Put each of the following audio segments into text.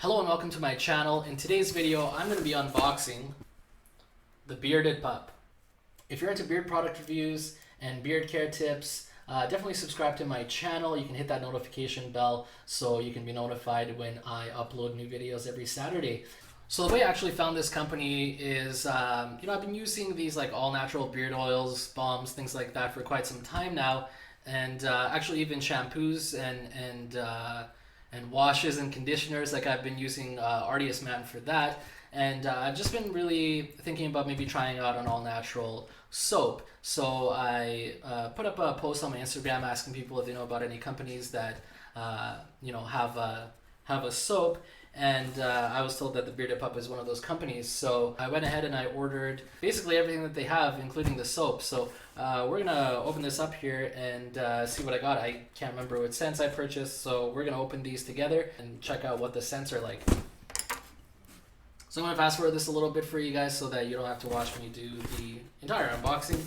Hello and welcome to my channel. In today's video, I'm going to be unboxing the Bearded Pup. If you're into beard product reviews and beard care tips, definitely subscribe to my channel. You can hit that notification bell so you can be notified when I upload new videos every Saturday. So the way I actually found this company is, I've been using these like all natural beard oils, balms, things like that for quite some time now. And actually even shampoos and washes and conditioners. Like I've been using Artius Man for that, and I've just been really thinking about maybe trying out an all natural soap. So I put up a post on my Instagram asking people if they know about any companies that have a soap. And I was told that the Bearded Pup is one of those companies. So I went ahead and I ordered basically everything that they have, including the soap. So we're gonna open this up here and see what I got. I can't remember what scents I purchased, so we're gonna open these together and check out what the scents are like. So I'm gonna fast forward this a little bit for you guys so that you don't have to watch me do the entire unboxing.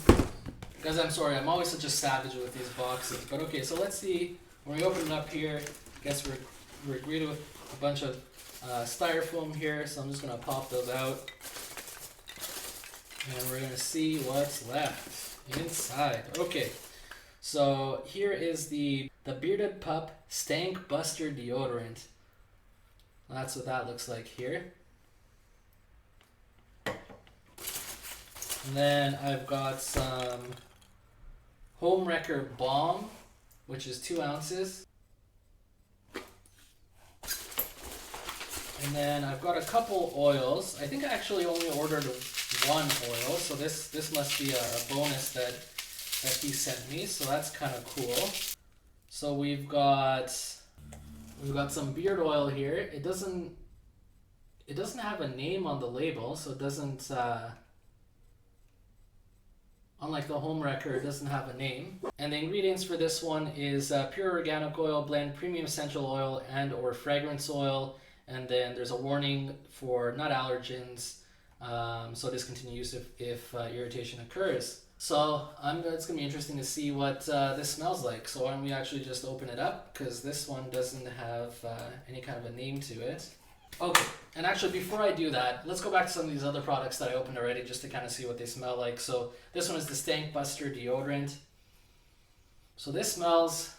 Guys, I'm sorry, I'm always such a savage with these boxes. But okay, so let's see. When we open it up here, I guess we're greeted with a bunch of styrofoam here, so I'm just gonna pop those out, and we're gonna see what's left inside. Okay, so here is the Bearded Pup Stank Buster deodorant. That's what that looks like here. And then I've got some Home Wrecker Balm, which is 2 ounces. And then I've got a couple oils. I think I actually only ordered one oil, so this must be a bonus that he sent me, so that's kind of cool. So we've got some beard oil here. It doesn't have a name on the label, so it doesn't unlike the Home Wrecker, it doesn't have a name. And the ingredients for this one is pure organic oil blend, premium essential oil and or fragrance oil. And then there's a warning for nut allergens, so discontinue use if irritation occurs. So it's going to be interesting to see what this smells like. So why don't we actually just open it up, because this one doesn't have any kind of a name to it. Okay, and actually before I do that, let's go back to some of these other products that I opened already just to kind of see what they smell like. So this one is the Stank Buster deodorant. So this smells...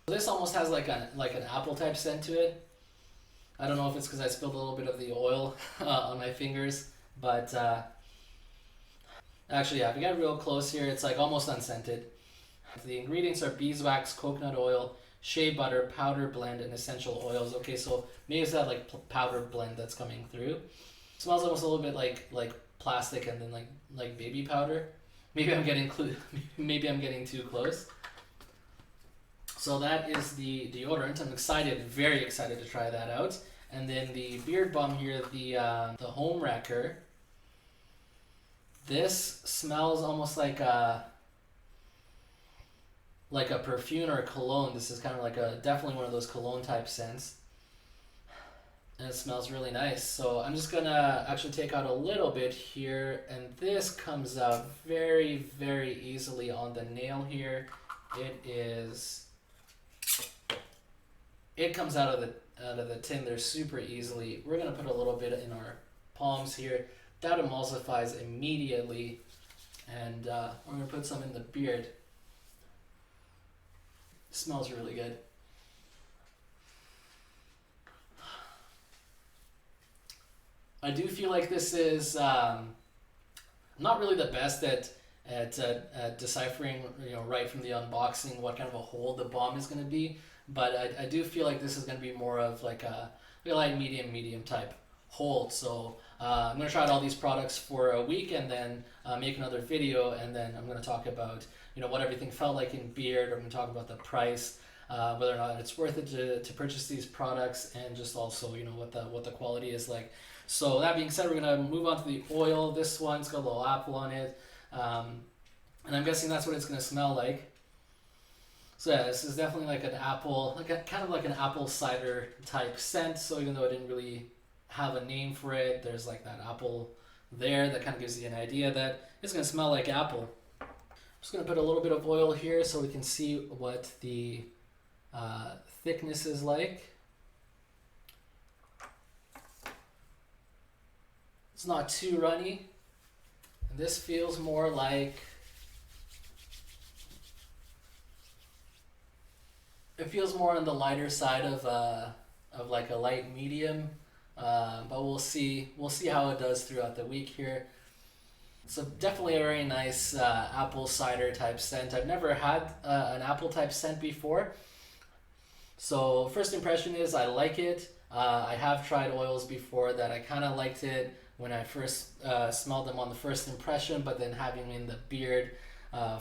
This almost has like an apple type scent to it. I don't know if it's because I spilled a little bit of the oil on my fingers, but actually, yeah, if you get real close here, it's like almost unscented. The ingredients are beeswax, coconut oil, shea butter, powder blend, and essential oils. Okay, so maybe it's that like powder blend that's coming through. It smells almost a little bit like plastic and then like baby powder. Maybe I'm getting too close. So that is the deodorant. I'm excited, very excited to try that out. And then the beard balm here, the Home Wrecker. This smells almost like a perfume or a cologne. This is kind of like definitely one of those cologne type scents. And it smells really nice. So I'm just gonna actually take out a little bit here, and this comes out very, very easily on the nail here. It comes out of the tin there super easily. We're gonna put a little bit in our palms here. That emulsifies immediately, and we're gonna put some in the beard. It smells really good. I do feel like this is not really the best at deciphering, right from the unboxing what kind of a hold the balm is going to be. But I do feel like this is going to be more of like a light, medium type hold. So I'm going to try out all these products for a week and then make another video, and then I'm going to talk about what everything felt like in beard. I'm going to talk about the price, whether or not it's worth it to purchase these products, and just also what the quality is like. So that being said, we're going to move on to the oil. This one's got a little apple on it, and I'm guessing that's what it's going to smell like. So yeah, this is definitely like an apple, kind of like an apple cider type scent. So even though I didn't really have a name for it, there's like that apple there that kind of gives you an idea that it's going to smell like apple. I'm just going to put a little bit of oil here so we can see what the thickness is like. It's not too runny. And this feels more like, it feels more on the lighter side of like a light medium. But we'll see how it does throughout the week here. So definitely a very nice apple cider type scent. I've never had an apple type scent before. So first impression is I like it. I have tried oils before that I kind of liked it when I first smelled them on the first impression, but then having them in the beard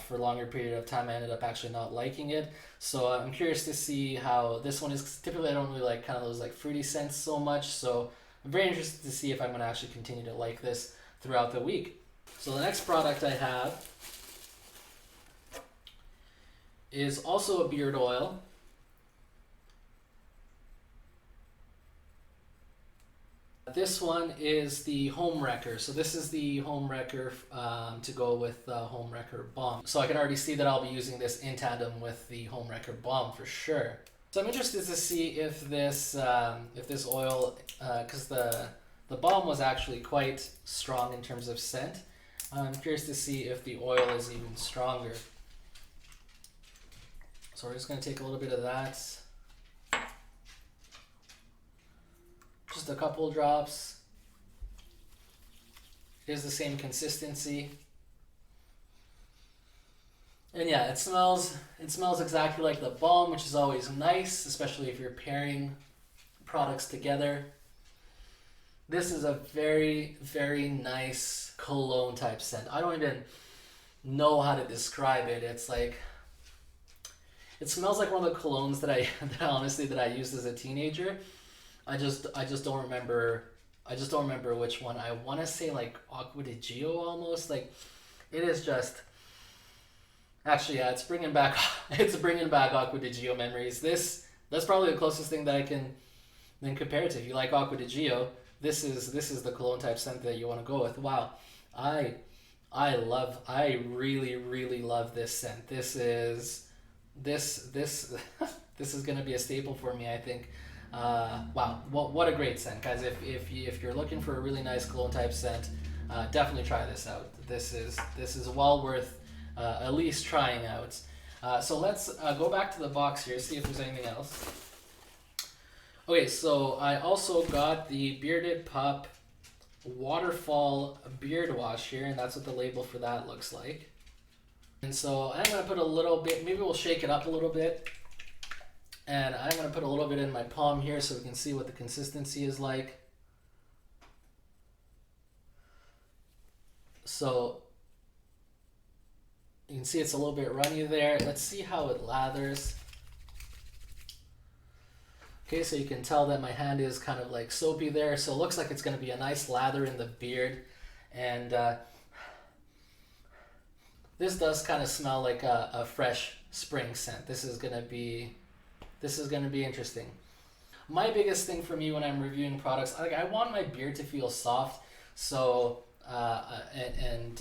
for a longer period of time, I ended up actually not liking it. So I'm curious to see how this one is. 'Cause typically, I don't really like kind of those like fruity scents so much. So I'm very interested to see if I'm going to actually continue to like this throughout the week. So the next product I have is also a beard oil. This one is the Home Wrecker. So this is the Home Wrecker to go with the Home Wrecker Balm. So I can already see that I'll be using this in tandem with the Home Wrecker Balm for sure. So I'm interested to see if this oil, because the balm was actually quite strong in terms of scent. I'm curious to see if the oil is even stronger. So we're just going to take a little bit of that. Just a couple drops. It is the same consistency. And yeah, it smells exactly like the balm, which is always nice, especially if you're pairing products together. This is a very, very nice cologne type scent. I don't even know how to describe it. It's like, it smells like one of the colognes that I used as a teenager. I just don't remember. I just don't remember which one. I want to say like Acqua di Gio almost. Like, it is just. Actually, yeah, it's bringing back Acqua di Gio memories. That's probably the closest thing that I can then compare it to. If you like Acqua di Gio, this is the cologne type scent that you want to go with. Wow, I really, really love this scent. This is this is gonna be a staple for me, I think. Wow, what a great scent, guys! If you're looking for a really nice cologne type scent, definitely try this out. This is well worth at least trying out. So let's go back to the box here, see if there's anything else. Okay, so I also got the Bearded Pup Waterfall Beard Wash here, and that's what the label for that looks like. And so I'm going to put a little bit, maybe we'll shake it up a little bit. And I'm going to put a little bit in my palm here so we can see what the consistency is like. So you can see it's a little bit runny there. Let's see how it lathers. Okay, so you can tell that my hand is kind of like soapy there. So it looks like it's going to be a nice lather in the beard. And this does kind of smell like a fresh spring scent. This is going to be interesting. My biggest thing for me when I'm reviewing products, I want my beard to feel soft, so and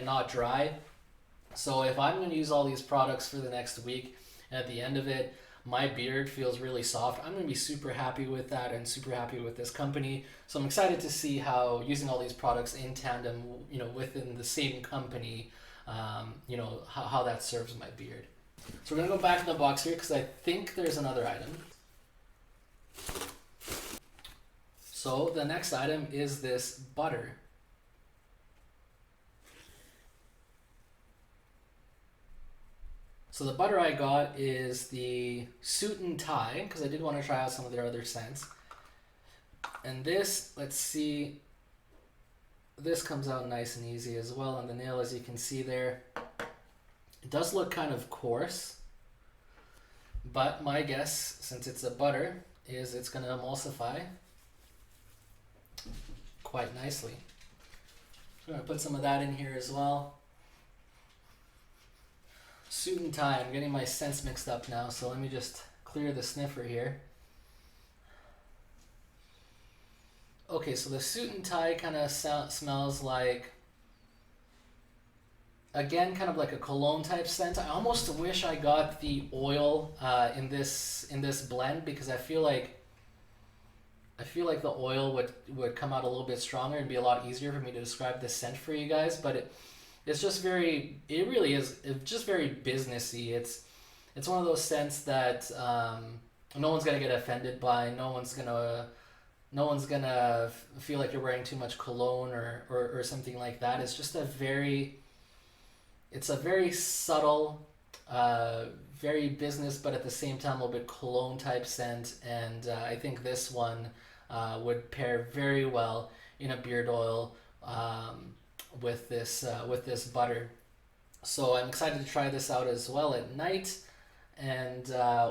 not dry. So if I'm going to use all these products for the next week, and at the end of it, my beard feels really soft, I'm going to be super happy with that and super happy with this company. So I'm excited to see how using all these products in tandem, within the same company, how that serves my beard. So we're going to go back in the box here because I think there's another item. So the next item is this butter. So the butter I got is the Suit and Tie, because I did want to try out some of their other scents. And this, let's see, this comes out nice and easy as well on the nail, as you can see there. It does look kind of coarse, but my guess, since it's a butter, is it's going to emulsify quite nicely. So I'm going to put some of that in here as well. Suit and Tie, I'm getting my scents mixed up now, so let me just clear the sniffer here. Okay, so the Suit and Tie kind of smells like again, kind of like a cologne type scent. I almost wish I got the oil in this blend, because I feel like the oil would come out a little bit stronger and be a lot easier for me to describe this scent for you guys. But it's just it really is, it's just very businessy. It's one of those scents that no one's gonna get offended by. No one's gonna feel like you're wearing too much cologne or something like that. It's a very subtle, very business, but at the same time a little bit cologne type scent. And I think this one would pair very well in a beard oil, with this butter. So I'm excited to try this out as well at night, and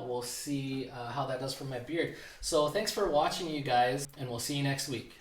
we'll see how that does for my beard. So thanks for watching, you guys, and we'll see you next week.